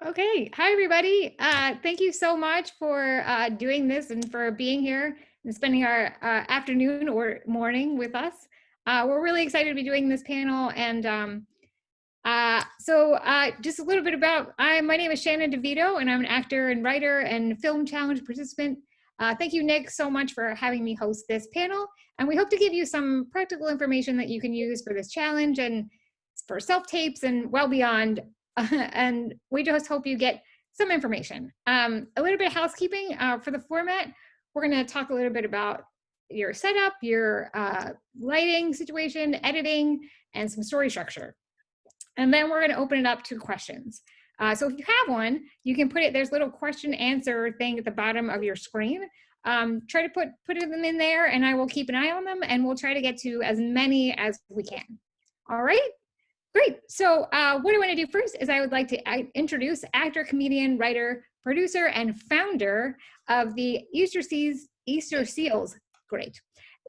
Okay. Hi, everybody. Thank you so much for doing this and for being here and spending our afternoon or morning with us. We're really excited to be doing this panel. And just a little bit about, my name is Shannon DeVito, and I'm an actor and writer and film challenge participant. Thank you, Nick, so much for having me host this panel. And we hope to give you some practical information that you can use for this challenge and for self-tapes and well beyond. And we just hope you get some information. A little bit of housekeeping for the format. We're going to talk a little bit about your setup, your lighting situation, editing, and some story structure. And then we're going to open it up to questions. So if you have one, you can put it, there's a little question answer thing at the bottom of your screen. Try to put them in there, and I will keep an eye on them, and we'll try to get to as many as we can. All right, great. So what I want to do first is I would like to introduce actor, comedian, writer, producer, and founder of the Easterseals, great,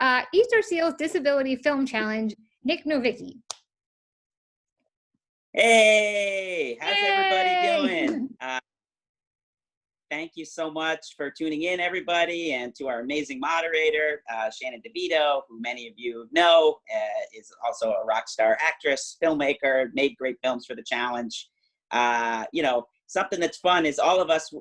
Easterseals Disability Film Challenge, Nick Novicki. Hey, how's everybody Yay! doing? Thank you so much for tuning in, everybody, and to our amazing moderator, Shannon DeVito, who many of you know is also a rock star actress, filmmaker, made great films for the challenge. Something that's fun is all of us,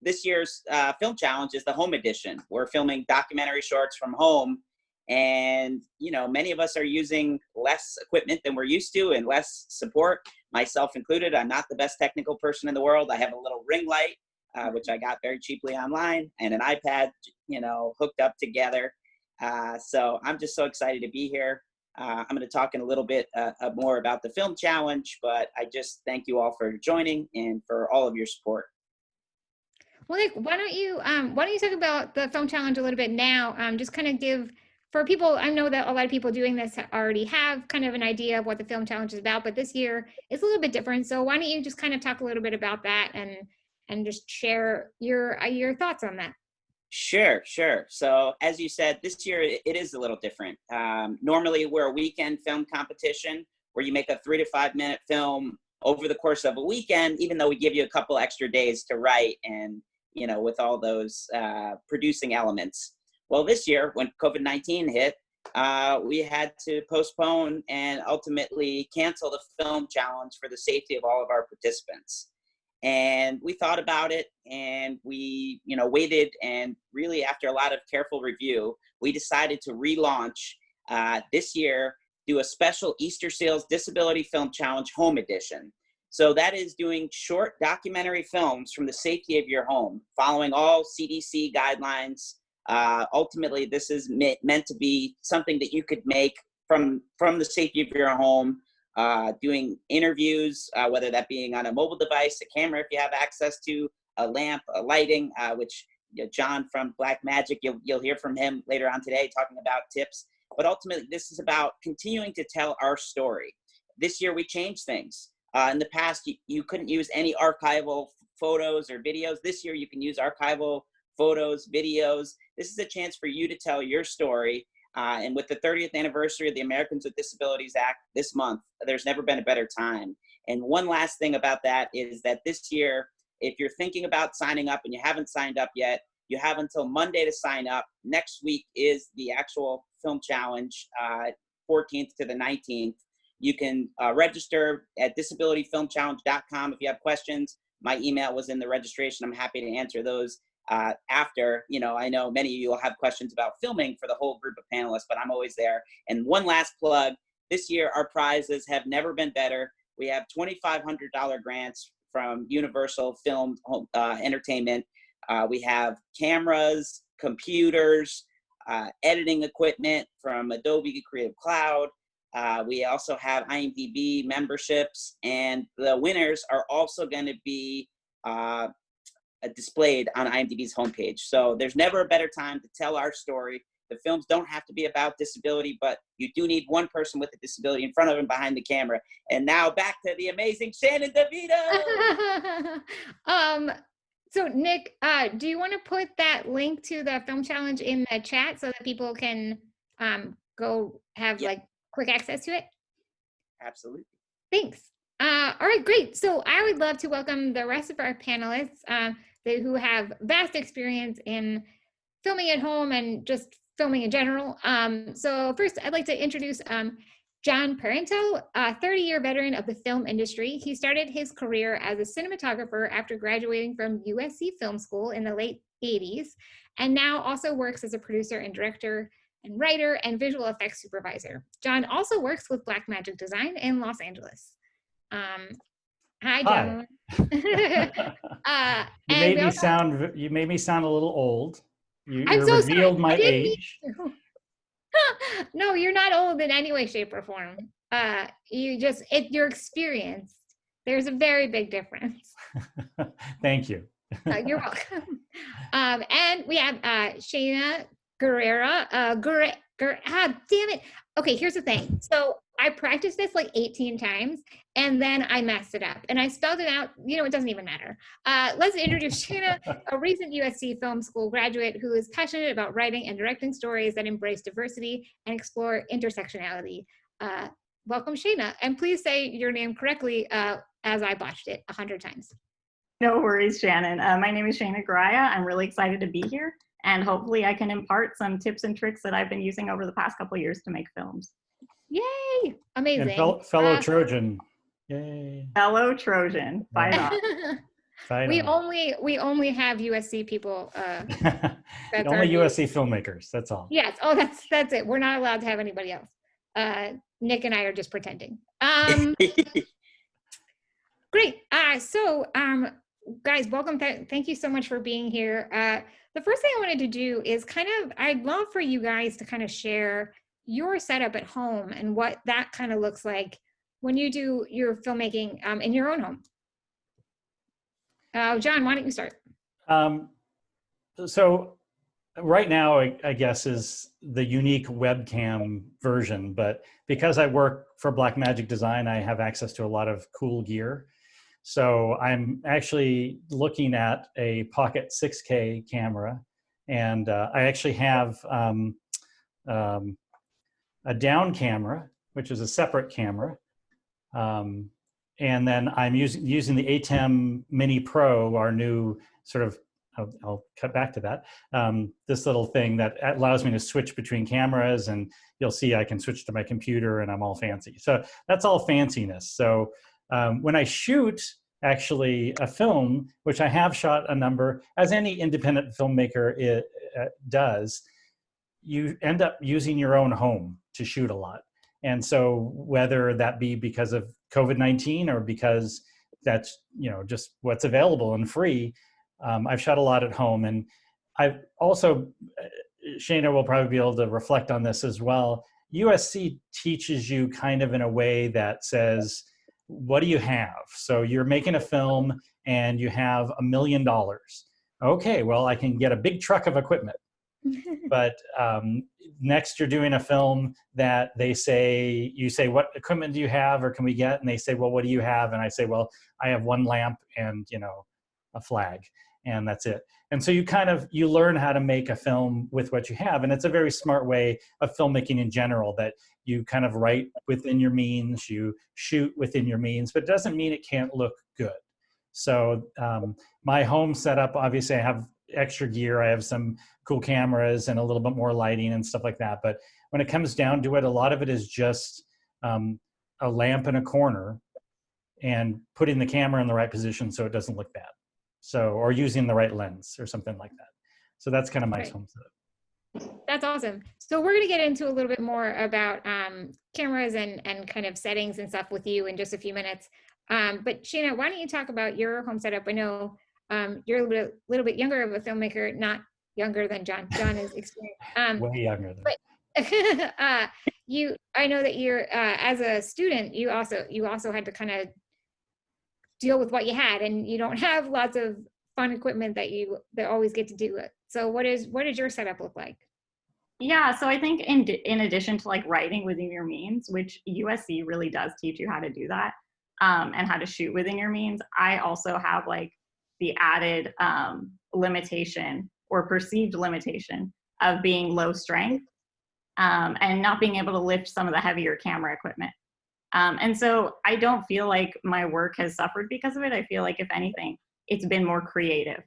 this year's film challenge is the home edition. We're filming documentary shorts from home. And, many of us are using less equipment than we're used to and less support, myself included. I'm not the best technical person in the world. I have a little ring light, which I got very cheaply online, and an iPad, hooked up together. So I'm just so excited to be here. I'm going to talk in a little bit more about the film challenge, but I just thank you all for joining and for all of your support. Well, Nick, why don't you talk about the film challenge a little bit now? Just kind of give, for people, I know that a lot of people doing this already have kind of an idea of what the film challenge is about, but this year it's a little bit different. So why don't you just kind of talk a little bit about that and just share your thoughts on that? Sure. So as you said, this year it is a little different. Normally we're a weekend film competition where you make a 3 to 5 minute film over the course of a weekend, even though we give you a couple extra days to write and, with all those producing elements. Well, this year when COVID-19 hit, we had to postpone and ultimately cancel the film challenge for the safety of all of our participants. And we thought about it, and we waited, and really after a lot of careful review, we decided to relaunch this year, do a special Easterseals Disability Film Challenge Home Edition. So that is doing short documentary films from the safety of your home, following all CDC guidelines. Ultimately, this is meant to be something that you could make from the safety of your home, doing interviews, whether that being on a mobile device, a camera if you have access to, a lamp, a lighting, which John from Black Magic, you'll hear from him later on today talking about tips. But ultimately, this is about continuing to tell our story. This year, we changed things. In the past, you couldn't use any archival photos or videos. This year, you can use archival photos, videos. This is a chance for you to tell your story. And with the 30th anniversary of the Americans with Disabilities Act this month, there's never been a better time. And one last thing about that is that this year, if you're thinking about signing up and you haven't signed up yet, you have until Monday to sign up. Next week is the actual film challenge, 14th to the 19th. You can register at disabilityfilmchallenge.com if you have questions. My email was in the registration. I'm happy to answer those. After, I know many of you will have questions about filming for the whole group of panelists, but I'm always there. And one last plug, this year our prizes have never been better. We have $2,500 grants from Universal Film Entertainment. We have cameras, computers, editing equipment from Adobe Creative Cloud. We also have IMDb memberships, and the winners are also going to be displayed on IMDb's homepage. So there's never a better time to tell our story. The films don't have to be about disability, but you do need one person with a disability in front of and behind the camera. And now back to the amazing Shannon DeVito. So Nick, do you want to put that link to the film challenge in the chat so that people can go have like quick access to it? Absolutely. Thanks. All right, great. So I would love to welcome the rest of our panelists who have vast experience in filming at home and just filming in general. So first, I'd like to introduce John Parento, a 30-year veteran of the film industry. He started his career as a cinematographer after graduating from USC Film School in the late 80s, and now also works as a producer and director and writer and visual effects supervisor. John also works with Blackmagic Design in Los Angeles. Hi, Hi. John. You And made we me also, sound a little old. I'm You so sorry. revealed my I didn't mean age. to. No, you're not old in any way, shape, or form. You're experienced. There's a very big difference. Thank you. You're welcome. And we have Shayna Guerrera. Damn it. Okay, here's the thing. So I practiced this like 18 times and then I messed it up and I spelled it out. You know, it doesn't even matter. Let's introduce Shayna, a recent USC Film School graduate who is passionate about writing and directing stories that embrace diversity and explore intersectionality. Welcome, Shayna. And please say your name correctly as I botched it 100 times. No worries, Shannon. My name is Shayna Graya. I'm really excited to be here, and hopefully I can impart some tips and tricks that I've been using over the past couple of years to make films. Yay! Amazing. And fellow Trojan. Yay. Fellow Trojan, fight off. We only have USC people. Only USC filmmakers, that's all. Yes. Oh, that's it. We're not allowed to have anybody else. Nick and I are just pretending. Great. Guys, welcome. Thank you so much for being here. The first thing I wanted to do is I'd love for you guys to kind of share your setup at home and what that kind of looks like when you do your filmmaking in your own home. John, why don't you start? So right now, I guess, is the unique webcam version, but because I work for Blackmagic Design, I have access to a lot of cool gear. So I'm actually looking at a Pocket 6K camera, and I actually have a down camera, which is a separate camera. And then I'm using the ATEM Mini Pro, our new sort of, I'll cut back to that, this little thing that allows me to switch between cameras, and you'll see I can switch to my computer and I'm all fancy. So that's all fanciness. So when I shoot actually a film, which I have shot a number, as any independent filmmaker does, you end up using your own home to shoot a lot. And so whether that be because of COVID-19 or because that's, just what's available and free, I've shot a lot at home. And I've also, Shayna will probably be able to reflect on this as well. USC teaches you kind of in a way that says, what do you have? So you're making a film and you have $1 million. Okay, well, I can get a big truck of equipment. But next you're doing a film that you say, what equipment do you have or can we get? And they say, well, what do you have? And I say, well, I have one lamp and, a flag, and that's it. And so you learn how to make a film with what you have. And it's a very smart way of filmmaking in general, that you kind of write within your means, you shoot within your means, but it doesn't mean it can't look good. So my home setup, obviously I have extra gear. I have some cool cameras and a little bit more lighting and stuff like that. But when it comes down to it, a lot of it is just a lamp in a corner and putting the camera in the right position so it doesn't look bad. So, or using the right lens or something like that. So that's kind of my home setup. That's awesome. So we're going to get into a little bit more about cameras and kind of settings and stuff with you in just a few minutes. But Shayna, why don't you talk about your home setup? I know you're a little bit younger of a filmmaker, not younger than John. John is experienced. Way younger than. But I know that you're as a student, you also had to kind of deal with what you had, and you don't have lots of fun equipment that always get to do it. So what does your setup look like? Yeah, so I think in addition to like writing within your means, which USC really does teach you how to do that, and how to shoot within your means, I also have like the added limitation or perceived limitation of being low strength and not being able to lift some of the heavier camera equipment. And so I don't feel like my work has suffered because of it. I feel like, if anything, it's been more creative.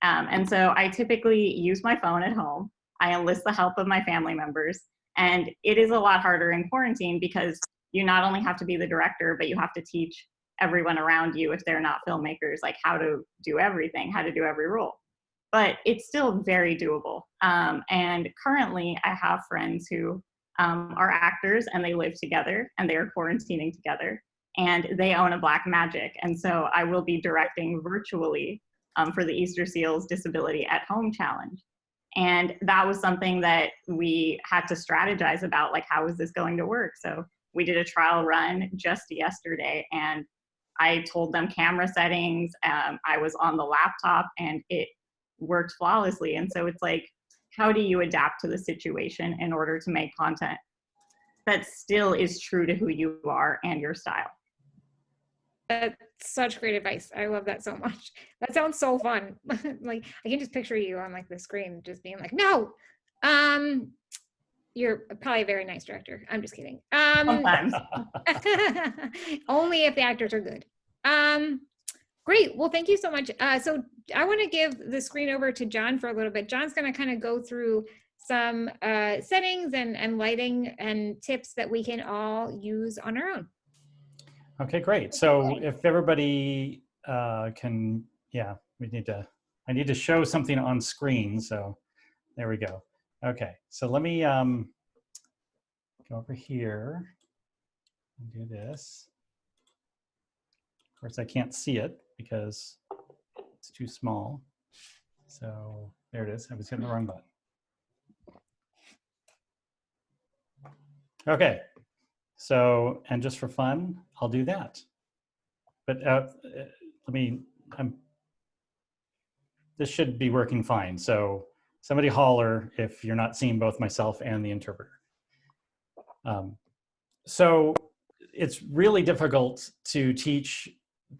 And so I typically use my phone at home. I enlist the help of my family members. And it is a lot harder in quarantine because you not only have to be the director, but you have to teach everyone around you, if they're not filmmakers, like how to do everything, how to do every role. But it's still very doable. And currently, I have friends who are actors, and they live together, and they are quarantining together, and they own a Black Magic. And so I will be directing virtually for the Easterseals Disability at Home Challenge. And that was something that we had to strategize about, like, how is this going to work? So we did a trial run just yesterday, and I told them camera settings. I was on the laptop, and it worked flawlessly. And so it's like, how do you adapt to the situation in order to make content that still is true to who you are and your style? That's such great advice. I love that so much. That sounds so fun. Like, I can just picture you on like the screen just being like, no, you're probably a very nice director. I'm just kidding. Sometimes. Only if the actors are good. Great. Well, thank you so much. So I want to give the screen over to John for a little bit. John's going to kind of go through some settings and lighting and tips that we can all use on our own. Okay, great. So if everybody can, I need to show something on screen. So there we go. Okay, so let me go over here and do this. Of course, I can't see it because it's too small. So there it is. I was hitting the wrong button. Okay. So, and just for fun, I'll do that. But this should be working fine. So somebody holler if you're not seeing both myself and the interpreter. So it's really difficult to teach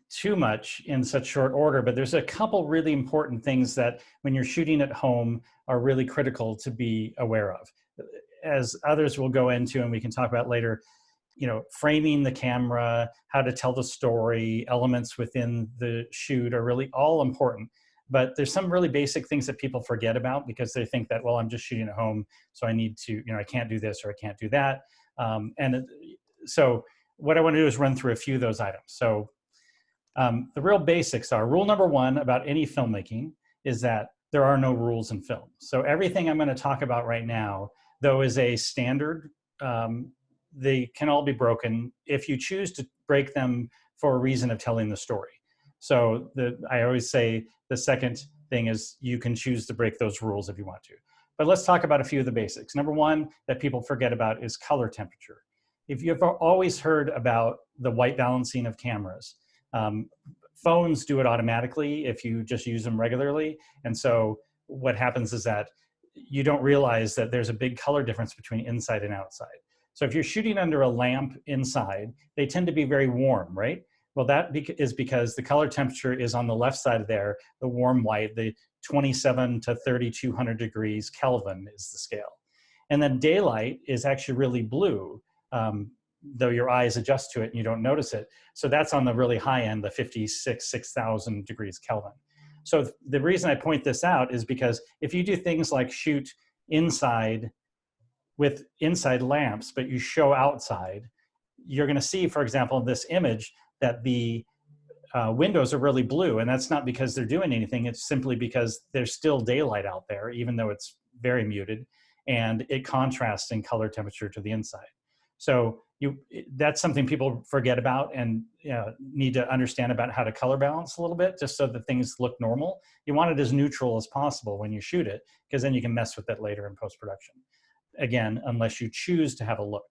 too much in such short order, but there's a couple really important things that when you're shooting at home are really critical to be aware of. As others will go into, and we can talk about later, framing the camera, how to tell the story, elements within the shoot are really all important. But there's some really basic things that people forget about because they think that, well, I'm just shooting at home, so I need to, I can't do this or I can't do that. So what I want to do is run through a few of those items. So the real basics are, rule number one about any filmmaking is that there are no rules in film. So everything I'm going to talk about right now, though, is a standard. They can all be broken if you choose to break them for a reason of telling the story. So I always say the second thing is you can choose to break those rules if you want to. But let's talk about a few of the basics. Number one that people forget about is color temperature. If you've always heard about the white balancing of cameras, phones do it automatically if you just use them regularly. And so what happens is that you don't realize that there's a big color difference between inside and outside. So if you're shooting under a lamp inside, they tend to be very warm, right? Well, that is because the color temperature is on the left side there, the warm white, the 27 to 3200 degrees Kelvin is the scale. And then daylight is actually really blue, though your eyes adjust to it and you don't notice it. So that's on the really high end, the 6,000 degrees Kelvin. So the reason I point this out is because if you do things like shoot inside with inside lamps, but you show outside, you're going to see, for example, in this image that the windows are really blue. And that's not because they're doing anything. It's simply because there's still daylight out there, even though it's very muted, and it contrasts in color temperature to the inside. So that's something people forget about and need to understand about how to color balance a little bit, just so that things look normal. You want it as neutral as possible when you shoot it, because then you can mess with it later in post-production. Again, unless you choose to have a look.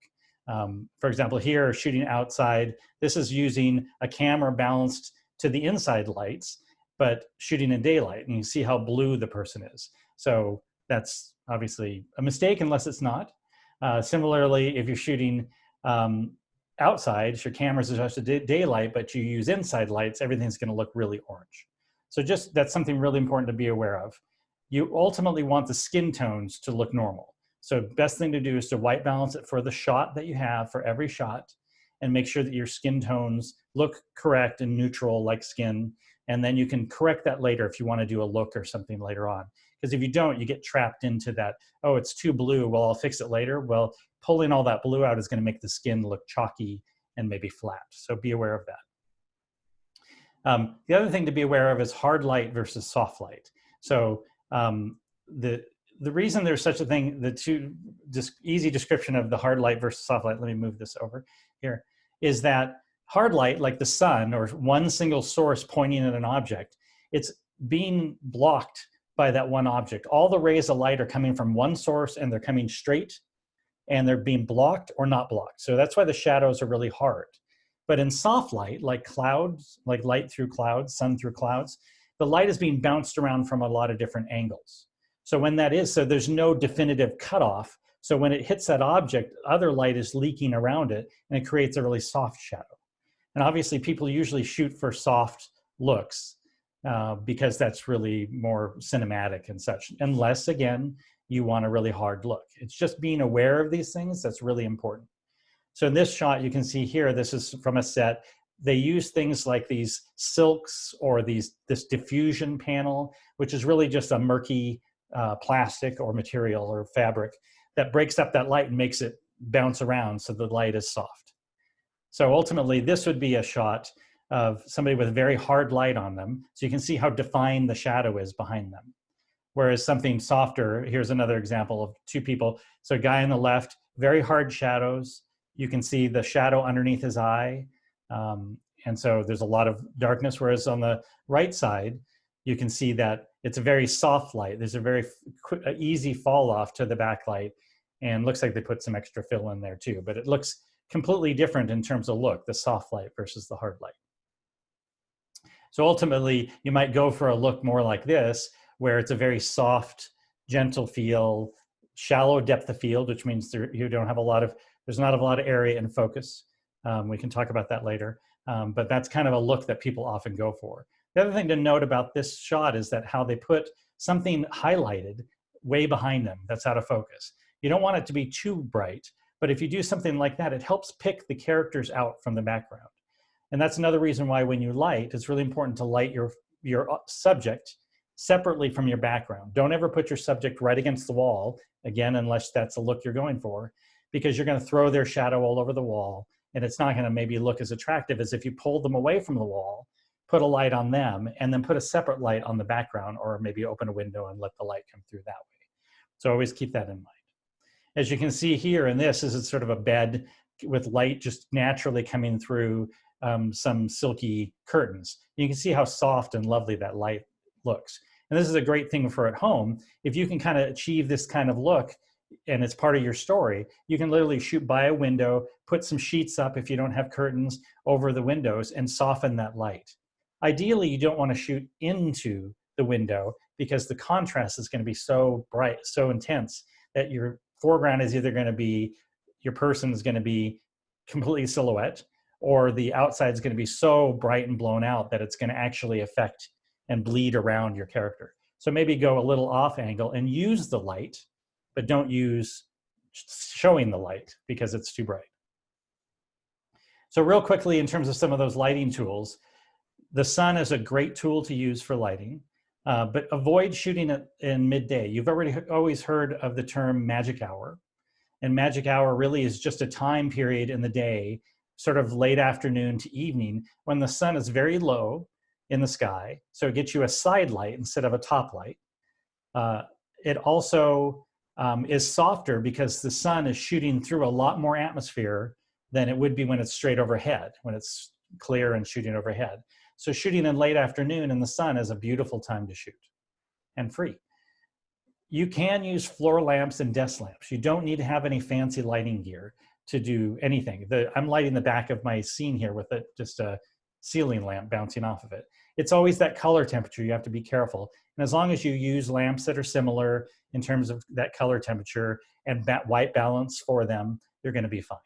For example, here, shooting outside, this is using a camera balanced to the inside lights, but shooting in daylight, and you see how blue the person is. So that's obviously a mistake unless it's not. Similarly, if you're shooting outside, your camera's adjusted to daylight, but you use inside lights, everything's going to look really orange. So that's something really important to be aware of. You ultimately want the skin tones to look normal. So best thing to do is to white balance it for the shot that you have for every shot. and make sure that your skin tones look correct and neutral like skin. And then you can correct that later if you want to do a look or something later on. Because if you don't, you get trapped into that, oh, it's too blue, well, I'll fix it later. Well, pulling all that blue out is going to make the skin look chalky and maybe flat. So be aware of that. The other thing to be aware of is hard light versus soft light. So the reason there's such a thing, easy description of the hard light versus soft light, let me move this over here, is that hard light, like the sun or one single source pointing at an object, it's being blocked by that one object. All the rays of light are coming from one source and they're coming straight and they're being blocked or not blocked. So that's why the shadows are really hard. But in soft light, like clouds, like light through clouds, sun through clouds, the light is being bounced around from a lot of different angles. So when that is, so there's no definitive cutoff. So when it hits that object, other light is leaking around it and it creates a really soft shadow. And obviously people usually shoot for soft looks because that's really more cinematic and such, unless again, you want a really hard look. It's just being aware of these things that's really important. So in this shot, you can see here, this is from a set. They use things like these silks or this diffusion panel, which is really just a murky plastic or material or fabric that breaks up that light and makes it bounce around so the light is soft. So ultimately, this would be a shot of somebody with very hard light on them. So you can see how defined the shadow is behind them. Whereas something softer, here's another example of two people. So a guy on the left, very hard shadows. You can see the shadow underneath his eye. And so there's a lot of darkness, whereas on the right side, you can see that it's a very soft light. There's a very easy fall off to the backlight, and looks like they put some extra fill in there too, but it looks completely different in terms of look, the soft light versus the hard light. So ultimately, you might go for a look more like this, where it's a very soft, gentle feel, shallow depth of field, which means you don't have there's not a lot of area in focus. We can talk about that later, but that's kind of a look that people often go for. The other thing to note about this shot is that how they put something highlighted way behind them that's out of focus. You don't want it to be too bright, but if you do something like that, it helps pick the characters out from the background. And that's another reason why when you light, it's really important to light your subject separately from your background. Don't ever put your subject right against the wall, again, unless that's a look you're going for, because you're going to throw their shadow all over the wall, and it's not going to maybe look as attractive as if you pulled them away from the wall, put a light on them, and then put a separate light on the background, or maybe open a window and let the light come through that way. So always keep that in mind. As you can see here in this is sort of a bed with light just naturally coming through some silky curtains. You can see how soft and lovely that light looks. And this is a great thing for at home. If you can kind of achieve this kind of look and it's part of your story, you can literally shoot by a window, put some sheets up if you don't have curtains over the windows, and soften that light. Ideally, you don't want to shoot into the window because the contrast is going to be so bright, so intense that your foreground is either going to be, your person is going to be completely silhouette, or the outside is going to be so bright and blown out that it's going to actually affect and bleed around your character. So maybe go a little off angle and use the light, but don't use showing the light because it's too bright. So real quickly, in terms of some of those lighting tools, the sun is a great tool to use for lighting, but avoid shooting it in midday. You've always heard of the term magic hour. And magic hour really is just a time period in the day, sort of late afternoon to evening, when the sun is very low in the sky. So it gets you a side light instead of a top light. It also is softer because the sun is shooting through a lot more atmosphere than it would be when it's straight overhead, when it's clear and shooting overhead. So shooting in late afternoon in the sun is a beautiful time to shoot, and free. You can use floor lamps and desk lamps. You don't need to have any fancy lighting gear to do anything. I'm lighting the back of my scene here with just a ceiling lamp bouncing off of it. It's always that color temperature. You have to be careful. And as long as you use lamps that are similar in terms of that color temperature and white balance for them, you're going to be fine.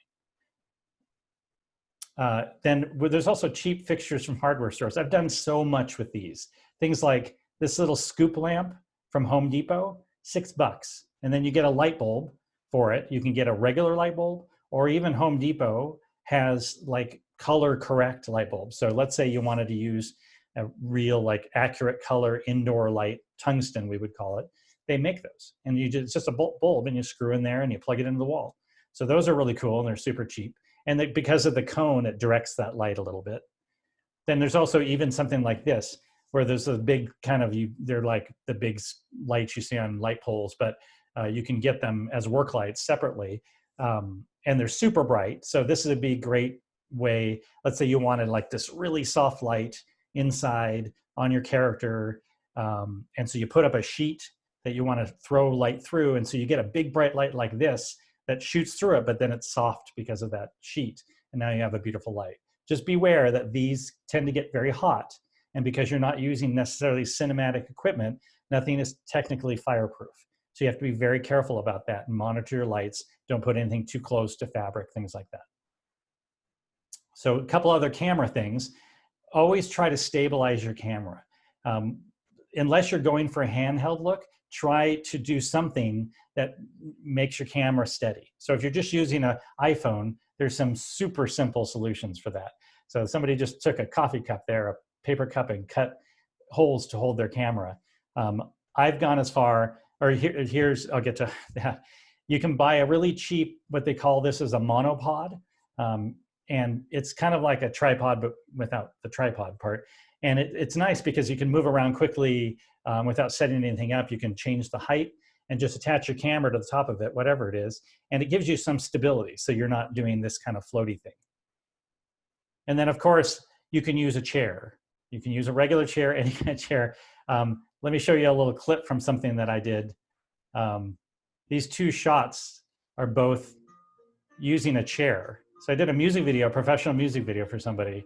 Then there's also cheap fixtures from hardware stores. I've done so much with these. Things like this little scoop lamp from Home Depot, $6. And then you get a light bulb for it. You can get a regular light bulb, or even Home Depot has like color correct light bulbs. So let's say you wanted to use a real like accurate color indoor light, tungsten we would call it. They make those, and it's just a bulb, and you screw in there and you plug it into the wall. So those are really cool, and they're super cheap. And because of the cone, it directs that light a little bit. Then there's also even something like this, where there's a big kind of, they're like the big lights you see on light poles, but you can get them as work lights separately. And they're super bright. So this would be a great way. Let's say you wanted like this really soft light inside on your character. And so you put up a sheet that you want to throw light through. And so you get a big bright light like this that shoots through it, but then it's soft because of that sheet. And now you have a beautiful light. Just beware that these tend to get very hot. And because you're not using necessarily cinematic equipment, nothing is technically fireproof. So you have to be very careful about that and monitor your lights. Don't put anything too close to fabric, things like that. So a couple other camera things. Always try to stabilize your camera. Unless you're going for a handheld look, try to do something that makes your camera steady. So if you're just using an iPhone, there's some super simple solutions for that. So somebody just took a coffee cup there, a paper cup, and cut holes to hold their camera. I've gone as far, or here's, I'll get to that. You can buy a really cheap, what they call this is a monopod. And it's kind of like a tripod, but without the tripod part. And it's nice because you can move around quickly without setting anything up. You can change the height and just attach your camera to the top of it, whatever it is. And it gives you some stability, so you're not doing this kind of floaty thing. And then, of course, you can use a chair. You can use a regular chair, any kind of chair. Let me show you a little clip from something that I did. These two shots are both using a chair. So I did a music video, a professional music video for somebody,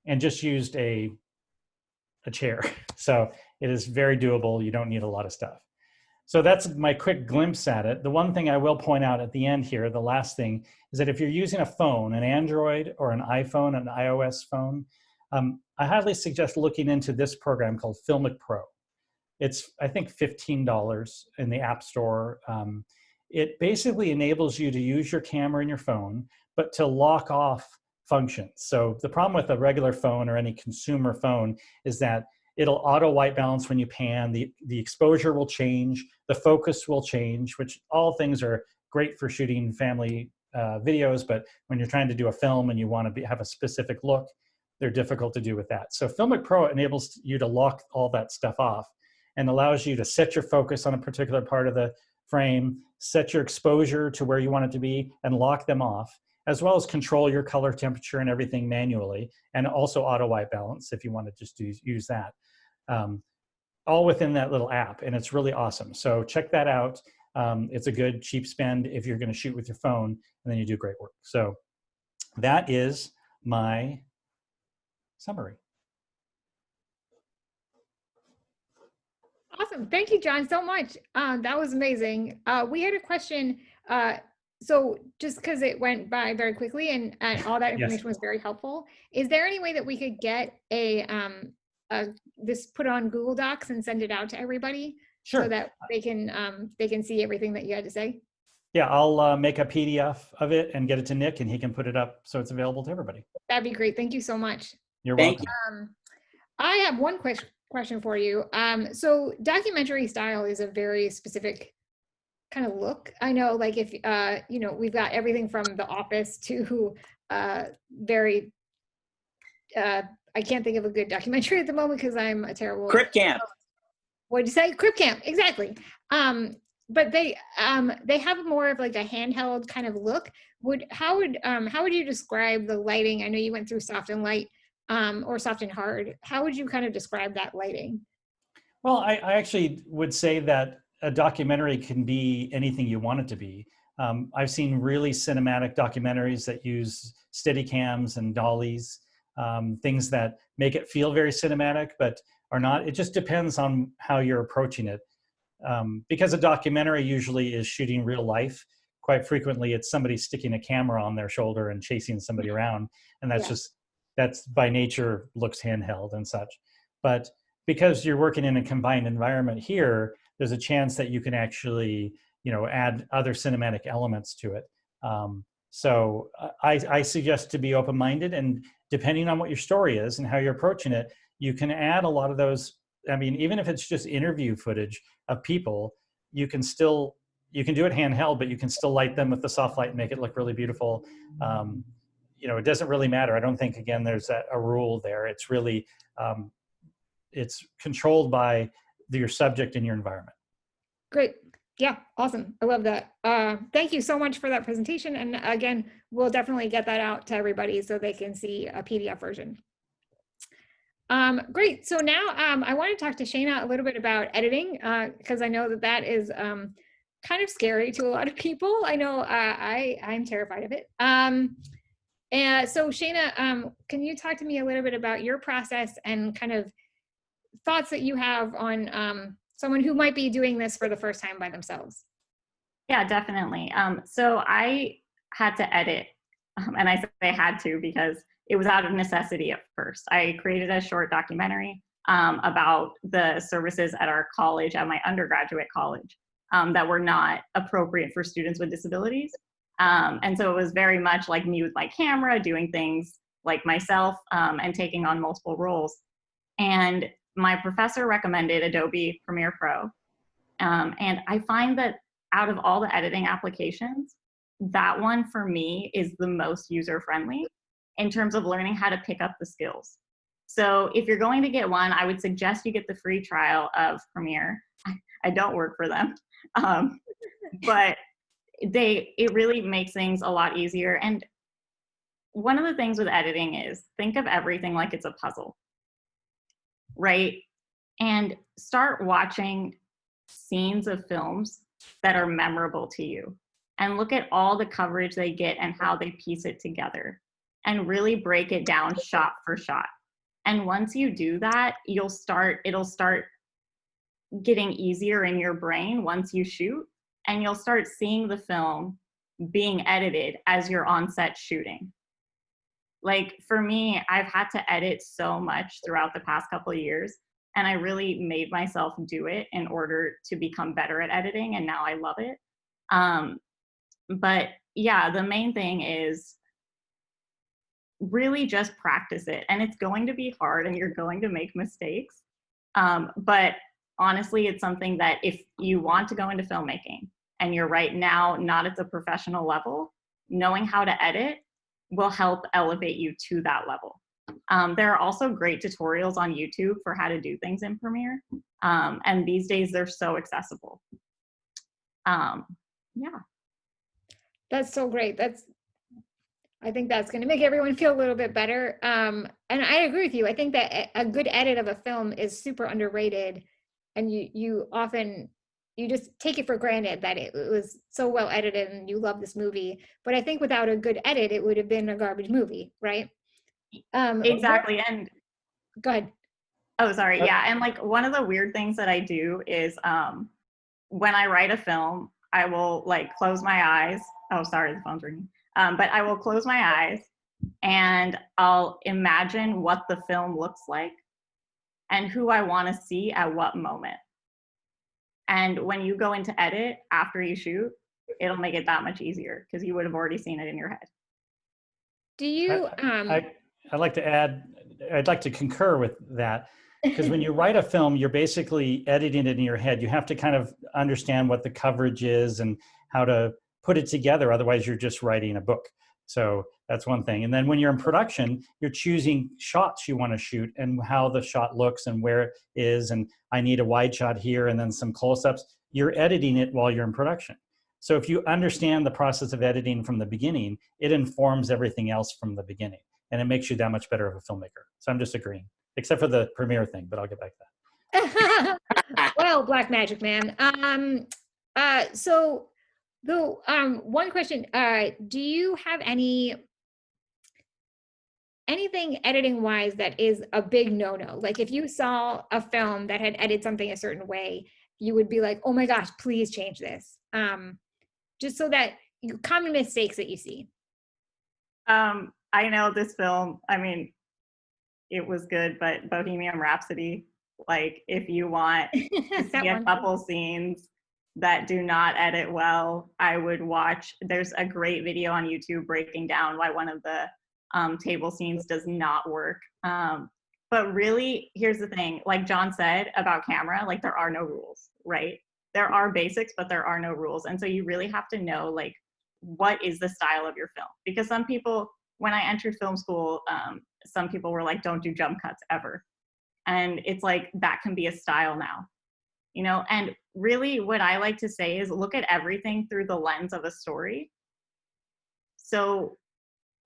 and just used a chair. So it is very doable. You don't need a lot of stuff. So that's my quick glimpse at it. The one thing I will point out at the end here, the last thing, is that if you're using a phone, an Android or an iPhone, an iOS phone, I highly suggest looking into this program called Filmmaker Pro. It's, I think, $15 in the App Store. It basically enables you to use your camera and your phone, but to lock off functions. So the problem with a regular phone or any consumer phone is that it'll auto white balance when you pan, the exposure will change, the focus will change, which all things are great for shooting family videos, but when you're trying to do a film and you want to have a specific look, they're difficult to do with that. So Filmmaker Pro enables you to lock all that stuff off and allows you to set your focus on a particular part of the frame, set your exposure to where you want it to be, and lock them off, as well as control your color temperature and everything manually, and also auto white balance if you want to just use that. All within that little app, and it's really awesome. So check that out. It's a good cheap spend if you're going to shoot with your phone, and then you do great work. So that is my summary. Awesome. Thank you, John, so much. That was amazing. We had a question. So just because it went by very quickly and all that information was very helpful, is there any way that we could get this put on Google Docs and send it out to everybody? Sure. So that they can see everything that you had to say? Yeah, I'll make a PDF of it and get it to Nick, and he can put it up so it's available to everybody. That'd be great. Thank you so much. You're welcome. I have one question for you. So documentary style is a very specific kind of look. I know, like, if we've got everything from The Office to very I can't think of a good documentary at the moment because I'm a terrible Crip Camp. What'd you say? Crip Camp, exactly. But they have more of like a handheld kind of look. How would you describe the lighting? I know you went through soft and light, or soft and hard. How would you kind of describe that lighting? Well, I actually would say that a documentary can be anything you want it to be. I've seen really cinematic documentaries that use Steadicams and dollies, things that make it feel very cinematic, but are not. It just depends on how you're approaching it. Because a documentary usually is shooting real life, quite frequently it's somebody sticking a camera on their shoulder and chasing somebody around, and that's by nature looks handheld and such. But because you're working in a combined environment here, there's a chance that you can actually, add other cinematic elements to it. So I suggest to be open-minded, and depending on what your story is and how you're approaching it, you can add a lot of those. I mean, even if it's just interview footage of people, you can do it handheld, but you can still light them with the soft light and make it look really beautiful. It doesn't really matter. I don't think, again, there's a rule there. It's really, it's controlled by your subject and your environment. Great. Yeah, awesome. I love that. Thank you so much for that presentation. And again, we'll definitely get that out to everybody so they can see a PDF version. Great. So now I want to talk to Shayna a little bit about editing, because I know that is kind of scary to a lot of people. I know I'm terrified of it. And so Shayna, can you talk to me a little bit about your process and kind of thoughts that you have on someone who might be doing this for the first time by themselves? Yeah, definitely. So I had to edit, and I say I had to because it was out of necessity at first. I created a short documentary about the services at our college, at my undergraduate college, that were not appropriate for students with disabilities. And so it was very much like me with my camera, doing things like myself, and taking on multiple roles. And my professor recommended Adobe Premiere Pro. And I find that out of all the editing applications, that one for me is the most user-friendly in terms of learning how to pick up the skills. So if you're going to get one, I would suggest you get the free trial of Premiere. I don't work for them, but it really makes things a lot easier. And one of the things with editing is think of everything like it's a puzzle, right? And start watching scenes of films that are memorable to you and look at all the coverage they get and how they piece it together and really break it down shot for shot. And once you do that, it'll start getting easier in your brain once you shoot, and you'll start seeing the film being edited as you're on set shooting. Like for me, I've had to edit so much throughout the past couple of years, and I really made myself do it in order to become better at editing, and now I love it. But yeah, the main thing is really just practice it. And it's going to be hard and you're going to make mistakes. But honestly, it's something that if you want to go into filmmaking and you're right now not at the professional level, knowing how to edit will help elevate you to that level. There are also great tutorials on YouTube for how to do things in Premiere. And these days they're so accessible. Yeah. That's so great. I think that's going to make everyone feel a little bit better. And I agree with you. I think that a good edit of a film is super underrated, and you just take it for granted that it was so well edited and you love this movie. But I think without a good edit, it would have been a garbage movie, right? Exactly. And go ahead. Oh, sorry. Yeah. And like one of the weird things that I do is when I write a film, I will like close my eyes. Oh, sorry, the phone's ringing. But I will close my eyes and I'll imagine what the film looks like and who I want to see at what moment. And when you go into edit after you shoot, it'll make it that much easier because you would have already seen it in your head. Do you? I'd like to add, I'd like to concur with that, because when you write a film, you're basically editing it in your head. You have to kind of understand what the coverage is and how to put it together. Otherwise, you're just writing a book. So that's one thing. And then when you're in production, you're choosing shots you want to shoot and how the shot looks and where it is. And I need a wide shot here and then some close-ups. You're editing it while you're in production. So if you understand the process of editing from the beginning, it informs everything else from the beginning. And it makes you that much better of a filmmaker. So I'm just agreeing, except for the Premiere thing, but I'll get back to that. Well, black magic, man. So one question, do you have anything editing wise that is a big no-no? Like if you saw a film that had edited something a certain way, you would be like, oh my gosh, please change this. Just so that common mistakes that you see. I know this film, I mean, it was good, but Bohemian Rhapsody, like if you want to see a couple scenes that do not edit well, I would watch. There's a great video on YouTube breaking down why one of the table scenes does not work. But really, here's the thing, like John said about camera, like there are no rules, right? There are basics, but there are no rules. And so you really have to know, like, what is the style of your film? Because some people, when I entered film school, some people were like, don't do jump cuts ever. And it's like, that can be a style now, you know? And really what I like to say is look at everything through the lens of a story. So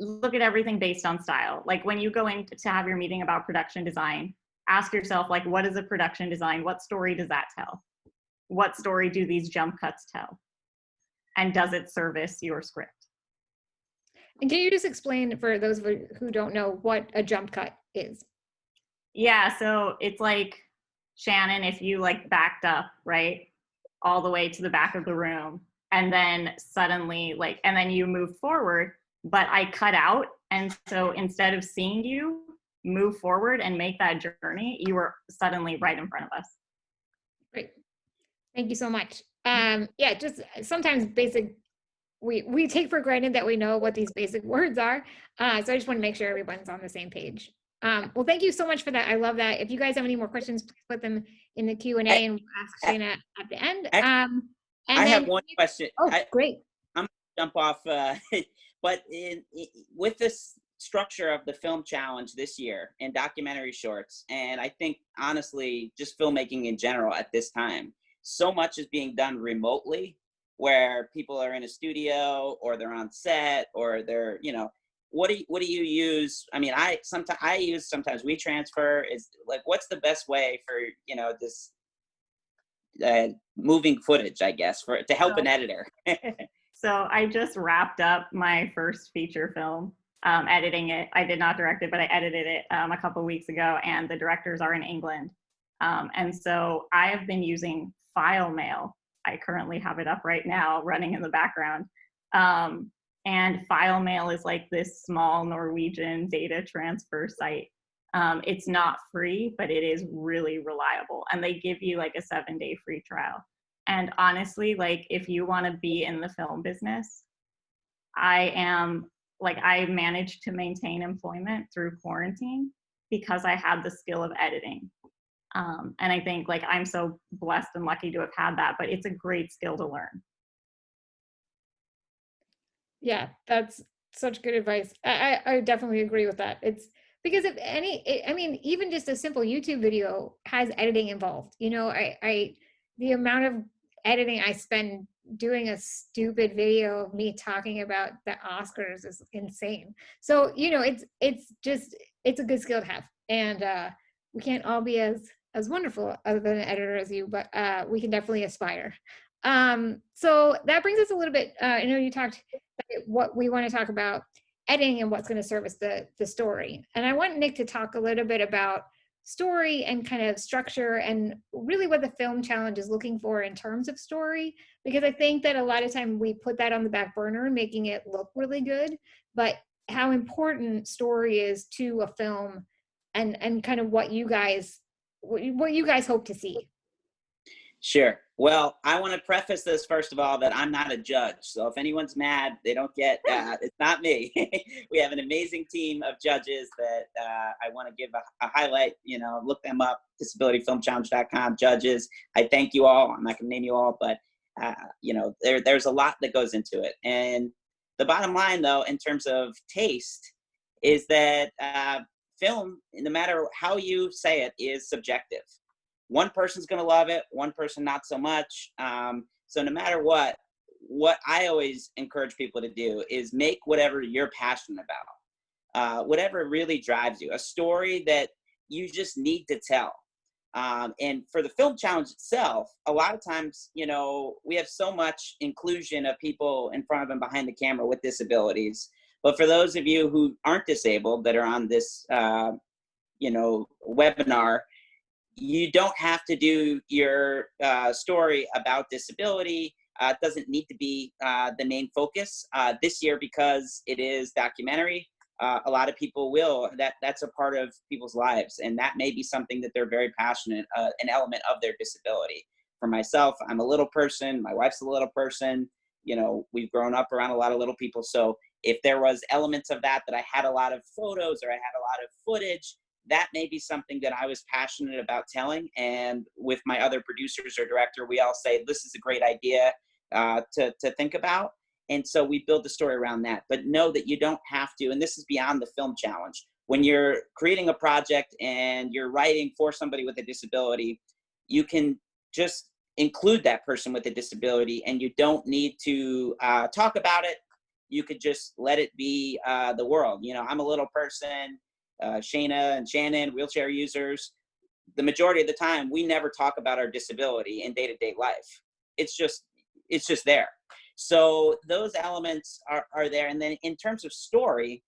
look at everything based on style. Like when you go in to have your meeting about production design, ask yourself, like, what is a production design? What story does that tell? What story do these jump cuts tell? And does it service your script? And can you just explain for those who don't know what a jump cut is? Yeah, so it's like, Shannon, if you like backed up, right, all the way to the back of the room, and then suddenly like, and then you move forward, but I cut out. And so instead of seeing you move forward and make that journey, you were suddenly right in front of us. Great. Thank you so much. Yeah, just sometimes basic, we take for granted that we know what these basic words are. So I just want to make sure everyone's on the same page. Well, thank you so much for that. I love that. If you guys have any more questions, please put them in the Q&A and we'll ask Shana at the end. I have one question. Oh, great. I'm gonna jump off, but with this structure of the film challenge this year and documentary shorts, and I think honestly, just filmmaking in general at this time, so much is being done remotely, where people are in a studio or they're on set or they're, you know, what do you use? I mean, I use sometimes WeTransfer. Is like, what's the best way for, you know, this moving footage, I guess, to help an editor? So I just wrapped up my first feature film, editing it. I did not direct it, but I edited it a couple of weeks ago, and the directors are in England. And so I have been using FileMail. I currently have it up right now running in the background. And FileMail is like this small Norwegian data transfer site. It's not free, but it is really reliable. And they give you like a 7-day free trial. And honestly, like if you want to be in the film business, I managed to maintain employment through quarantine because I had the skill of editing. And I think like I'm so blessed and lucky to have had that, but it's a great skill to learn. Yeah, that's such good advice. I definitely agree with that. It's because if I mean, even just a simple YouTube video has editing involved. You know, the amount of editing I spend doing a stupid video of me talking about the Oscars is insane. So, you know, it's a good skill to have. And we can't all be as wonderful as an editor as you, but we can definitely aspire. So that brings us a little bit, I know you talked what we want to talk about editing and what's going to service the story. And I want Nick to talk a little bit about story and kind of structure and really what the film challenge is looking for in terms of story, because I think that a lot of time we put that on the back burner, making it look really good, but how important story is to a film and kind of what you guys hope to see. Sure. Well, I want to preface this first of all that I'm not a judge. So if anyone's mad, they don't get, it's not me. We have an amazing team of judges that I want to give a highlight, you know, look them up, disabilityfilmchallenge.com judges. I thank you all. I'm not going to name you all, but, you know, there's a lot that goes into it. And the bottom line, though, in terms of taste, is that film, no matter how you say it, is subjective. One person's going to love it, one person not so much. So no matter what I always encourage people to do is make whatever you're passionate about, whatever really drives you, a story that you just need to tell. And for the film challenge itself, a lot of times, you know, we have so much inclusion of people in front of and behind the camera with disabilities. But for those of you who aren't disabled that are on this, you know, webinar, you don't have to do your story about disability. It doesn't need to be the main focus. This year, because it is documentary, a lot of people will. That's a part of people's lives, and that may be something that they're very passionate, an element of their disability. For myself, I'm a little person. My wife's a little person. You know, we've grown up around a lot of little people. So if there was elements of that I had a lot of photos or I had a lot of footage, that may be something that I was passionate about telling. And with my other producers or director, we all say, this is a great idea to think about. And so we build the story around that. But know that you don't have to, and this is beyond the film challenge. When you're creating a project and you're writing for somebody with a disability, you can just include that person with a disability, and you don't need to talk about it. You could just let it be the world. You know, I'm a little person, Shayna and Shannon, wheelchair users. The majority of the time, we never talk about our disability in day-to-day life. It's just there. So those elements are there. And then in terms of story,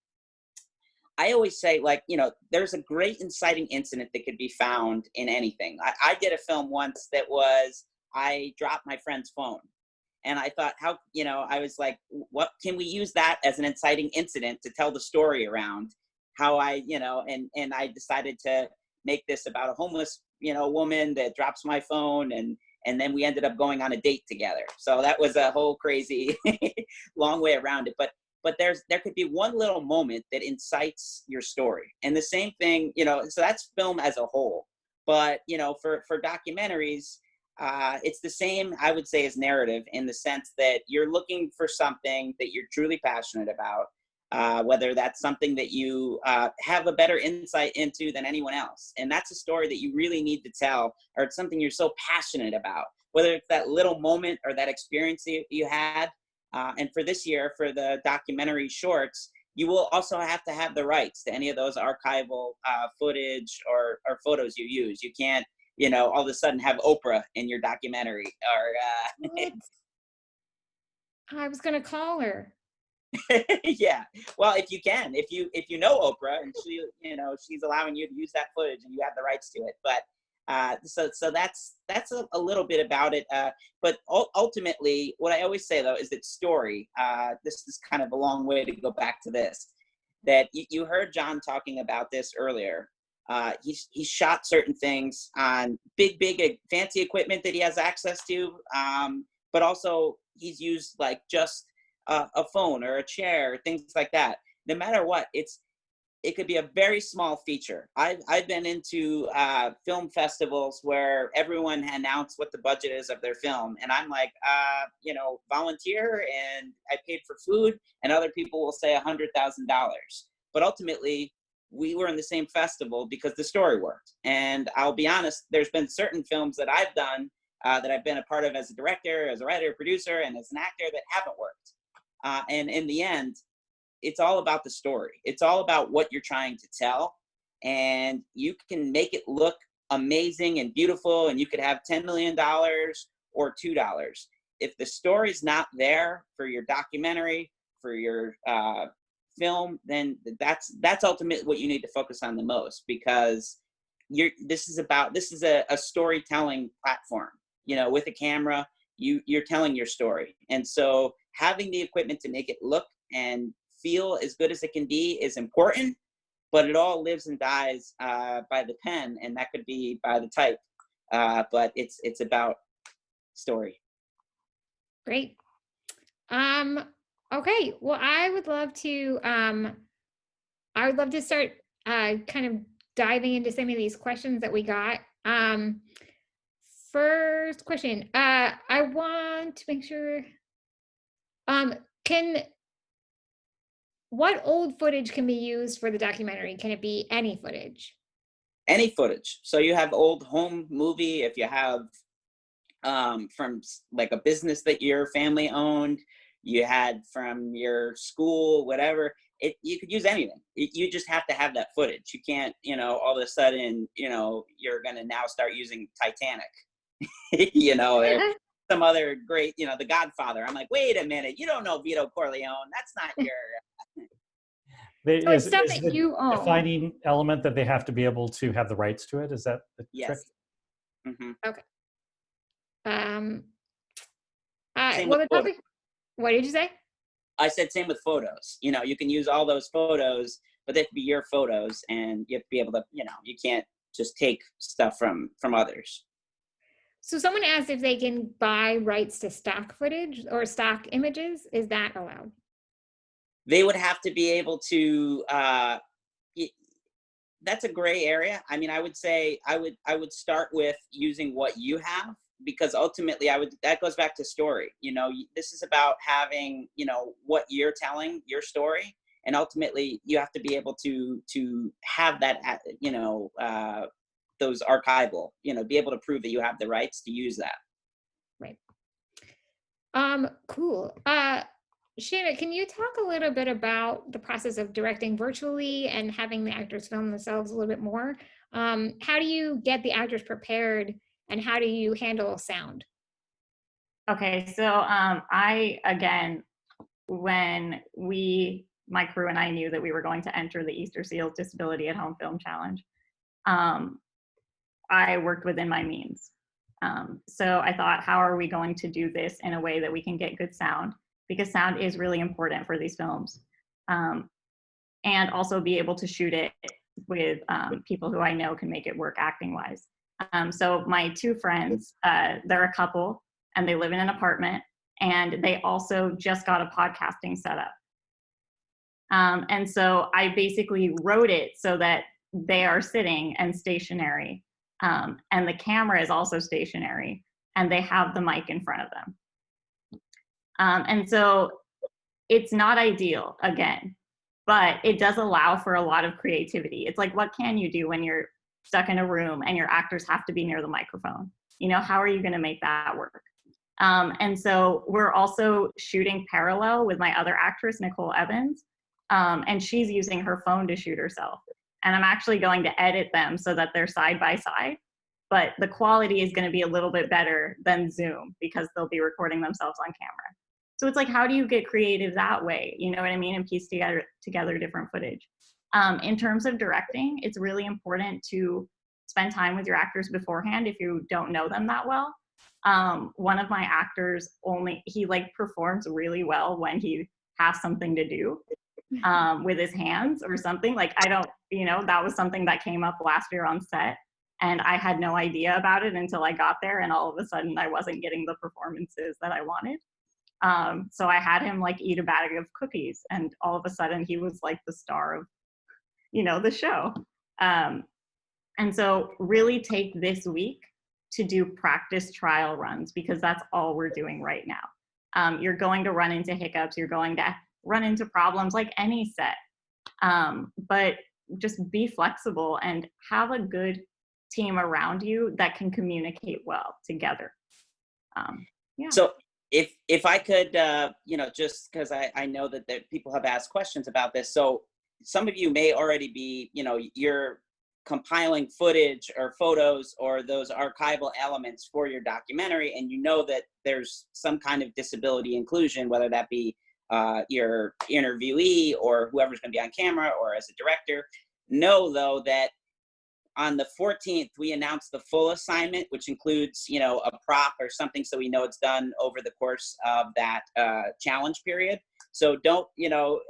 I always say, like, you know, there's a great inciting incident that could be found in anything. I did a film once that was, I dropped my friend's phone. And I thought, how, you know, I was like, what can we use that as an inciting incident to tell the story around how I, you know, and I decided to make this about a homeless, you know, woman that drops my phone, and then we ended up going on a date together. So that was a whole crazy long way around it. But there could be one little moment that incites your story. And the same thing, you know, so that's film as a whole. But, you know, for documentaries, it's the same, I would say, as narrative, in the sense that you're looking for something that you're truly passionate about, whether that's something that you have a better insight into than anyone else. And that's a story that you really need to tell, or it's something you're so passionate about, whether it's that little moment or that experience you had. And for this year, for the documentary shorts, you will also have to have the rights to any of those archival footage or photos you use. You can't, you know, all of a sudden have Oprah in your documentary, or What? I was gonna call her. yeah. Well, if you can, if you know Oprah and she, you know, she's allowing you to use that footage and you have the rights to it. But so that's a little bit about it. But ultimately, what I always say, though, is that story, this is kind of a long way to go back to this, that you heard John talking about this earlier. He shot certain things on big fancy equipment that he has access to, but also he's used like just a phone or a chair, things like that. No matter what, it could be a very small feature. I've been into film festivals where everyone announced what the budget is of their film, and I'm like, you know, volunteer, and I paid for food, and other people will say $100,000. But ultimately, we were in the same festival because the story worked. And I'll be honest, there's been certain films that I've done that I've been a part of as a director, as a writer, producer, and as an actor that haven't worked. And in the end, it's all about the story. It's all about what you're trying to tell. And you can make it look amazing and beautiful, and you could have $10 million or $2. If the story's not there for your documentary, for your film, then that's ultimately what you need to focus on the most, because this is a storytelling platform. You know, with a camera, you're telling your story. And so having the equipment to make it look and feel as good as it can be is important, but it all lives and dies by the pen, and that could be by the type. But it's about story. Great. Okay. Well, I would love to start kind of diving into some of these questions that we got. First question. I want to make sure. What old footage can be used for the documentary? Can it be any footage? Any footage. So you have old home movie, if you have from like a business that your family owned, you had from your school, whatever, you could use anything. You just have to have that footage. You can't, you know, all of a sudden, you know, you're going to now start using Titanic, you know, or some other great, you know, The Godfather. I'm like, wait a minute, you don't know Vito Corleone. That's not your... So it's stuff that you own. Defining element that they have to be able to have the rights to it. Is that the trick? Mm-hmm. Okay. Well, the topic. What did you say? I said same with photos. You know, you can use all those photos, but they have to be your photos, and you have to be able to, you know, you can't just take stuff from others. So someone asked if they can buy rights to stock footage or stock images. Is that allowed? They would have to be able to, that's a gray area. I mean, I would say I would start with using what you have, because ultimately that goes back to story. You know, this is about having, you know, what you're telling, your story, and ultimately you have to be able to have that, you know, those archival, you know, be able to prove that you have the rights to use that. Right. Cool. Shanna, can you talk a little bit about the process of directing virtually and having the actors film themselves a little bit more? How do you get the actors prepared, and how do you handle sound? Okay, so again, when my crew and I knew that we were going to enter the Easterseals Disability at Home Film Challenge, I worked within my means. So I thought, how are we going to do this in a way that we can get good sound? Because sound is really important for these films. And also be able to shoot it with people who I know can make it work acting-wise. So my two friends, they're a couple, and they live in an apartment, and they also just got a podcasting setup. And so I basically wrote it so that they are sitting and stationary, and the camera is also stationary, and they have the mic in front of them. And so it's not ideal, again, but it does allow for a lot of creativity. It's like, what can you do when you're stuck in a room and your actors have to be near the microphone? You know, how are you going to make that work? And so we're also shooting parallel with my other actress, Nicole Evans, and she's using her phone to shoot herself. And I'm actually going to edit them so that they're side by side, but the quality is going to be a little bit better than Zoom because they'll be recording themselves on camera. So it's like, how do you get creative that way? You know what I mean? And piece together different footage. In terms of directing, it's really important to spend time with your actors beforehand if you don't know them that well. One of my actors he like performs really well when he has something to do with his hands or something. Like, that was something that came up last year on set, and I had no idea about it until I got there, and all of a sudden I wasn't getting the performances that I wanted. So I had him like eat a bag of cookies, and all of a sudden he was like the star of, the show. And so really take this week to do practice trial runs, because that's all we're doing right now. You're going to run into hiccups. You're going to run into problems like any set. But just be flexible and have a good team around you that can communicate well together. Yeah. So if I could, just because I know that people have asked questions about this. So some of you may already be, you're compiling footage or photos or those archival elements for your documentary, and you know that there's some kind of disability inclusion, whether that be your interviewee or whoever's going to be on camera or as a director. Know, though, that on the 14th, we announced the full assignment, which includes, a prop or something, so we know it's done over the course of that challenge period. So don't,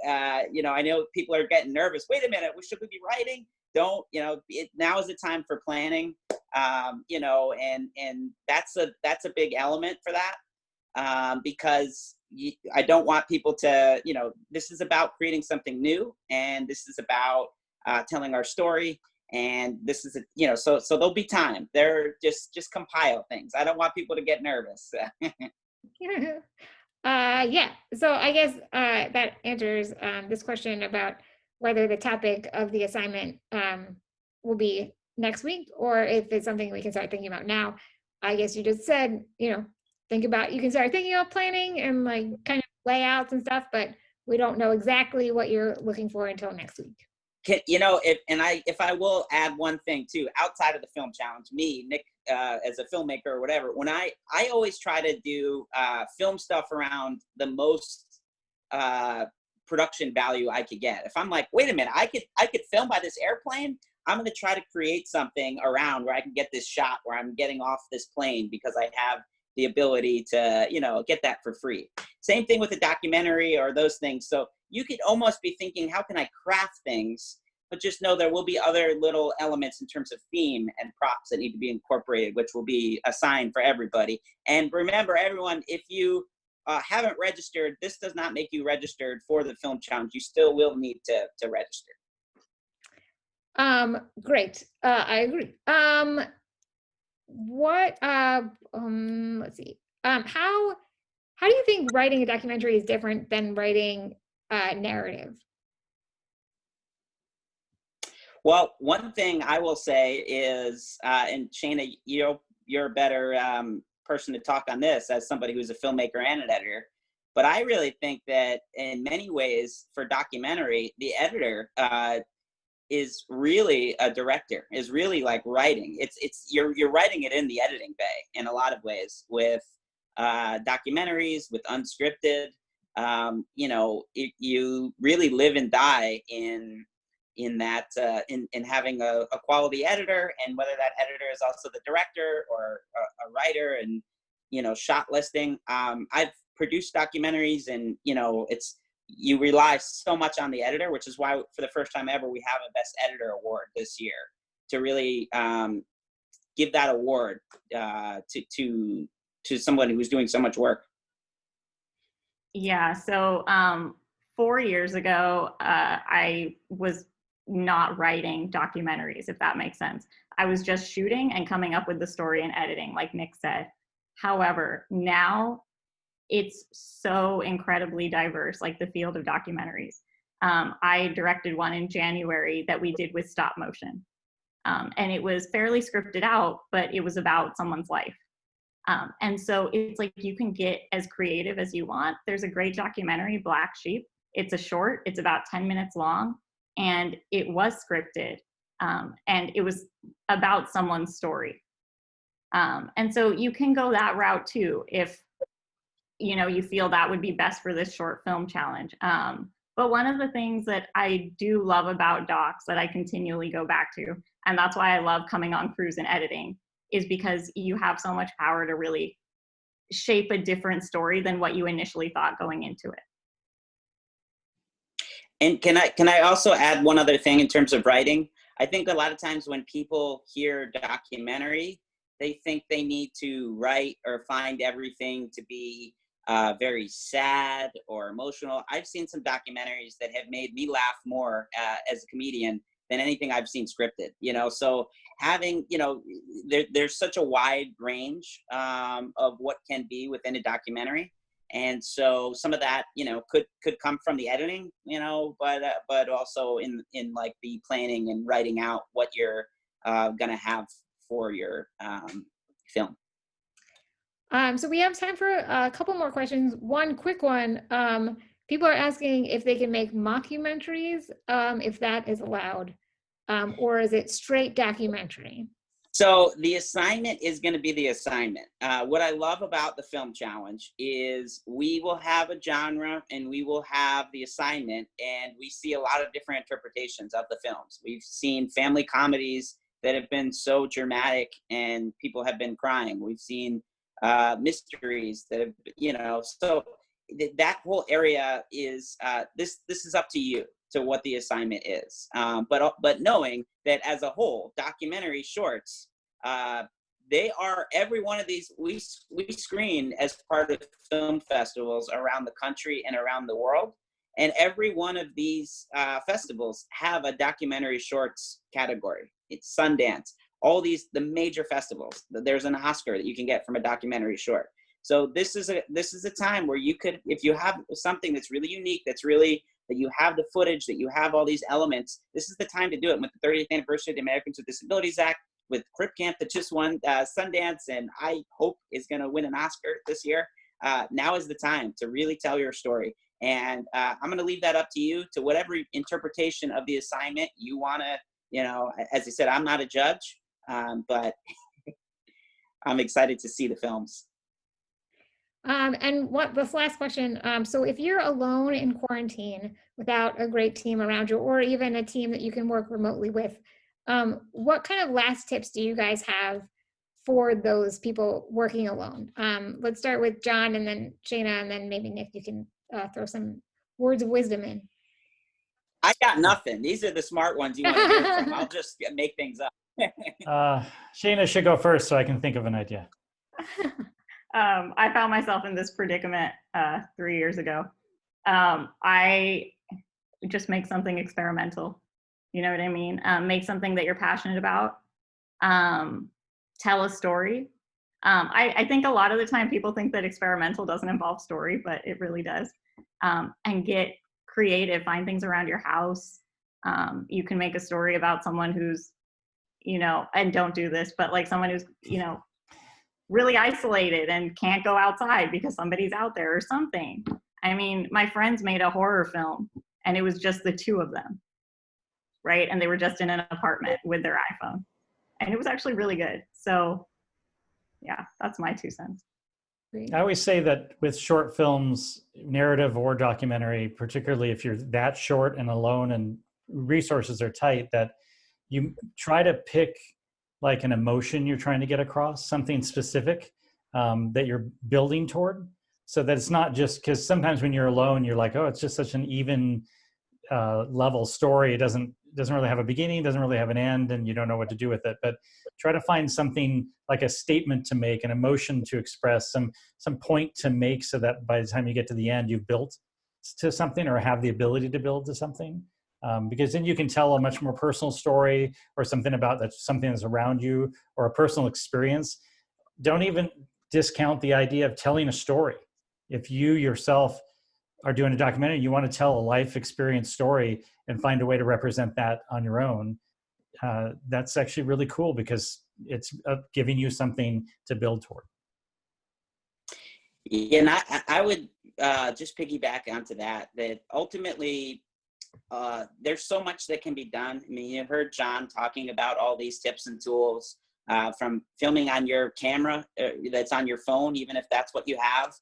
I know people are getting nervous. Wait a minute, should we be writing? Don't, now is the time for planning, and that's a big element for that, because I don't want people to, this is about creating something new, and this is about telling our story. And this is, so there'll be time. They're just compile things. I don't want people to get nervous. Yeah. So I guess that answers this question about whether the topic of the assignment will be next week, or if it's something we can start thinking about now. I guess you just said, you can start thinking about planning and like kind of layouts and stuff, but we don't know exactly what you're looking for until next week. If I will add one thing too, outside of the film challenge, Nick, as a filmmaker or whatever, when I always try to do film stuff around the most production value I could get. If I'm like, wait a minute, I could film by this airplane, I'm going to try to create something around where I can get this shot where I'm getting off this plane because I have the ability to, get that for free. Same thing with a documentary or those things. So you could almost be thinking, how can I craft things? but just know there will be other little elements in terms of theme and props that need to be incorporated, which will be assigned for everybody. And remember, everyone, if you haven't registered, this does not make you registered for the film challenge. You still will need to register. Great. I agree. Let's see. How do you think writing a documentary is different than writing a narrative? Well, one thing I will say is, and Shana, you're a better person to talk on this as somebody who's a filmmaker and an editor, but I really think that in many ways for documentary, the editor is really a director, is really like writing. You're writing it in the editing bay in a lot of ways with documentaries, with unscripted. You really live and die in that in having a quality editor, and whether that editor is also the director or a writer, and shot listing. I've produced documentaries, and you rely so much on the editor, which is why for the first time ever we have a Best Editor award this year to really give that award to someone who's doing so much work. Yeah, so 4 years ago, I was not writing documentaries, if that makes sense. I was just shooting and coming up with the story and editing, like Nick said. However, now it's so incredibly diverse, like the field of documentaries. I directed one in January that we did with stop motion. And it was fairly scripted out, but it was about someone's life. And so it's like you can get as creative as you want. There's a great documentary, Black Sheep. It's a short, it's about 10 minutes long, and it was scripted. And it was about someone's story. And so you can go that route too, if you feel that would be best for this short film challenge. But one of the things that I do love about docs that I continually go back to, and that's why I love coming on crews and editing, is because you have so much power to really shape a different story than what you initially thought going into it. And can I also add one other thing in terms of writing? I think a lot of times when people hear documentary, they think they need to write or find everything to be very sad or emotional. I've seen some documentaries that have made me laugh more as a comedian than anything I've seen scripted, so having, there's such a wide range of what can be within a documentary. And so some of that, could come from the editing, but also in like the planning and writing out what you're going to have for your film. So we have time for a couple more questions. One quick one. People are asking if they can make mockumentaries, if that is allowed, or is it straight documentary? So the assignment is going to be the assignment. What I love about the film challenge is we will have a genre and we will have the assignment, and we see a lot of different interpretations of the films. We've seen family comedies that have been so dramatic and people have been crying. We've seen mysteries that have, so that whole area is, this is up to you to what the assignment is. But knowing that as a whole, documentary shorts, they are, every one of these, we screen as part of film festivals around the country and around the world. And every one of these festivals have a documentary shorts category. It's Sundance, all these, the major festivals. There's an Oscar that you can get from a documentary short. So this is a time where you could, if you have something that's really unique, that you have the footage, that you have all these elements, this is the time to do it. With the 30th anniversary of the Americans with Disabilities Act, with Crip Camp that just won Sundance, and I hope is going to win an Oscar this year. Now is the time to really tell your story. And I'm going to leave that up to you, to whatever interpretation of the assignment you want to, as I said, I'm not a judge, but I'm excited to see the films. And this last question, so if you're alone in quarantine without a great team around you, or even a team that you can work remotely with, what kind of last tips do you guys have for those people working alone? Let's start with John, and then Shana, and then maybe Nick, you can throw some words of wisdom in. I got nothing. These are the smart ones you want to hear from. I'll just make things up. Shayna should go first so I can think of an idea. I found myself in this predicament 3 years ago. I just make something experimental. You know what I mean? Make something that you're passionate about. Tell a story. I think a lot of the time people think that experimental doesn't involve story, but it really does. And get creative, find things around your house. You can make a story about someone who's, and don't do this, but like someone who's, really isolated and can't go outside because somebody's out there or something. I mean, my friends made a horror film and it was just the two of them, right? And they were just in an apartment with their iPhone. And it was actually really good. So yeah, that's my 2 cents. I always say that with short films, narrative or documentary, particularly if you're that short and alone and resources are tight, that you try to pick like an emotion you're trying to get across, something specific that you're building toward, so that it's not just, because sometimes when you're alone, you're like, oh, it's just such an even level story. It doesn't really have a beginning, doesn't really have an end, and you don't know what to do with it. But try to find something like a statement to make, an emotion to express, some point to make, so that by the time you get to the end, you've built to something or have the ability to build to something. Because then you can tell a much more personal story or something about that, something that's around you or a personal experience. Don't even discount the idea of telling a story. If you yourself are doing a documentary, you want to tell a life experience story and find a way to represent that on your own. That's actually really cool because it's giving you something to build toward. Yeah, and I would just piggyback onto that ultimately, there's so much that can be done. I mean, you heard John talking about all these tips and tools, from filming on your camera that's on your phone, even if that's what you have.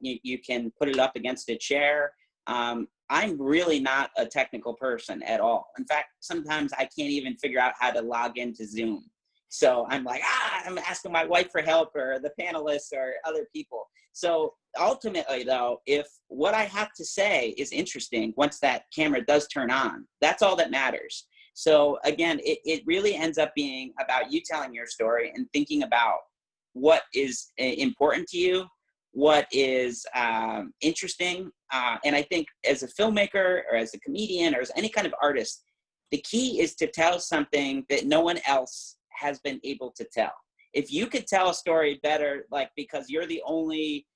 You can put it up against a chair. I'm really not a technical person at all. In fact, sometimes I can't even figure out how to log into Zoom. So I'm like, I'm asking my wife for help, or the panelists, or other people. So ultimately, though, if what I have to say is interesting, once that camera does turn on, that's all that matters. So again, it really ends up being about you telling your story and thinking about what is important to you, what is interesting. And I think as a filmmaker or as a comedian or as any kind of artist, the key is to tell something that no one else has been able to tell. If you could tell a story better, like because you're the only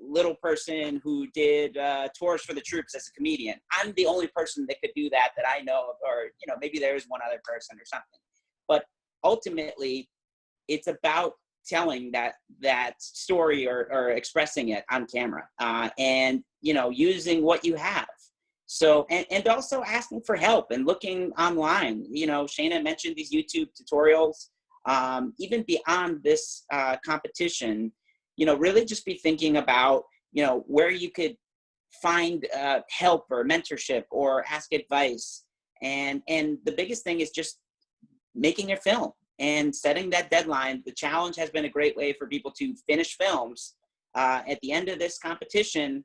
little person who did tours for the troops as a comedian, I'm the only person that could do that I know of, or maybe there's one other person or something. But ultimately, it's about telling that story or expressing it on camera, and using what you have. So, and also asking for help and looking online. Shayna mentioned these YouTube tutorials. Even beyond this competition, really just be thinking about, where you could find help or mentorship or ask advice. And the biggest thing is just making your film and setting that deadline. The challenge has been a great way for people to finish films at the end of this competition.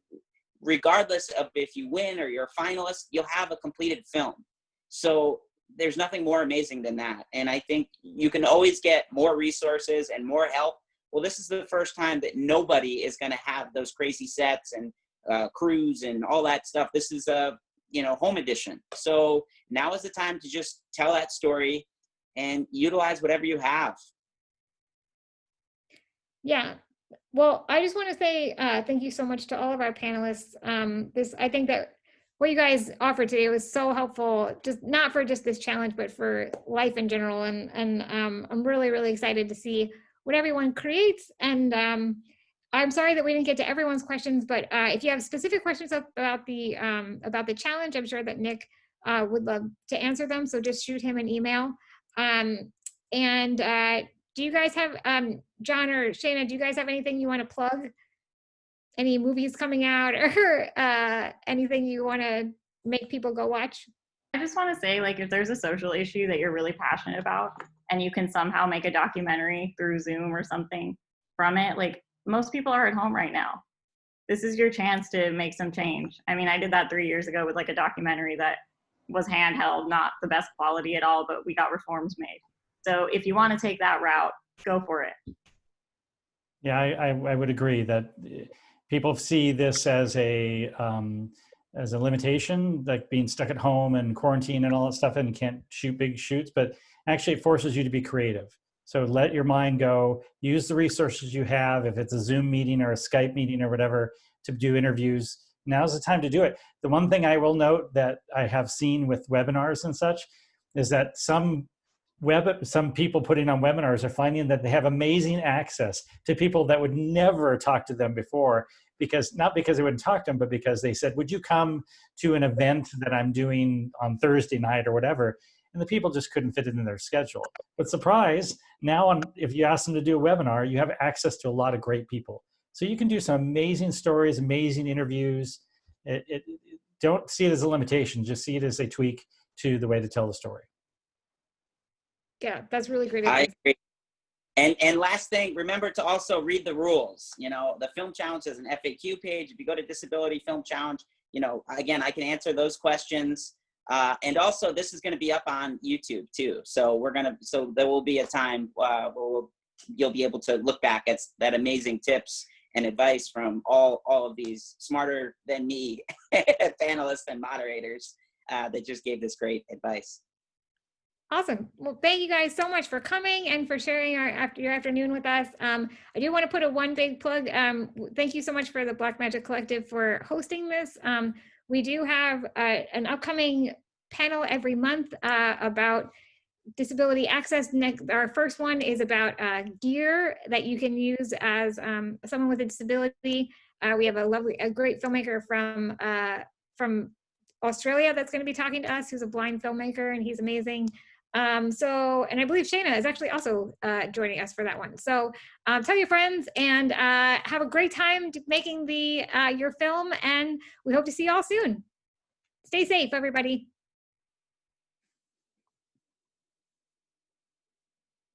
Regardless of if you win or you're a finalist, you'll have a completed film. So there's nothing more amazing than that. And I think you can always get more resources and more help. Well, this is the first time that nobody is going to have those crazy sets and crews and all that stuff. This is a home edition. So now is the time to just tell that story and utilize whatever you have. Yeah. Well, I just want to say thank you so much to all of our panelists. I think that what you guys offered today was so helpful, just not for just this challenge, but for life in general. And I'm really, really excited to see what everyone creates. And I'm sorry that we didn't get to everyone's questions, but if you have specific questions about the challenge, I'm sure that Nick would love to answer them. So just shoot him an email. Do you guys have, John or Shayna, do you guys have anything you want to plug? Any movies coming out or anything you want to make people go watch? I just want to say, like, if there's a social issue that you're really passionate about and you can somehow make a documentary through Zoom or something from it, like, most people are at home right now. this is your chance to make some change. I mean, I did that 3 years ago with like a documentary that was handheld, not the best quality at all, but we got reforms made. So if you want to take that route, go for it. Yeah, I would agree that people see this as a limitation, like being stuck at home and quarantine and all that stuff, and can't shoot big shoots. But actually, it forces you to be creative. So let your mind go. Use the resources you have. If it's a Zoom meeting or a Skype meeting or whatever to do interviews, now's the time to do it. The one thing I will note that I have seen with webinars and such is that some people putting on webinars are finding that they have amazing access to people that would never talk to them before, because not because they wouldn't talk to them, but because they said, would you come to an event that I'm doing on Thursday night or whatever? And the people just couldn't fit it in their schedule. But surprise, now if you ask them to do a webinar, you have access to a lot of great people. So you can do some amazing stories, amazing interviews. Don't see it as a limitation, just see it as a tweak to the way to tell the story. Yeah, that's really great. I agree. And last thing, remember to also read the rules. You know, the Film Challenge has an FAQ page. If you go to Disability Film Challenge, you know, again, I can answer those questions. And also, this is going to be up on YouTube too. So there will be a time where you'll be able to look back at that amazing tips and advice from all of these smarter than me panelists and moderators that just gave this great advice. Awesome. Well, thank you guys so much for coming and for sharing your afternoon with us. I do want to put one big plug. Thank you so much for the Black Magic Collective for hosting this. We do have an upcoming panel every month about disability access. Our first one is about gear that you can use as someone with a disability. We have a great filmmaker from Australia that's going to be talking to us, who's a blind filmmaker, and he's amazing. And I believe Shayna is actually also joining us for that one. So tell your friends and have a great time making your film, and we hope to see you all soon. Stay safe, everybody.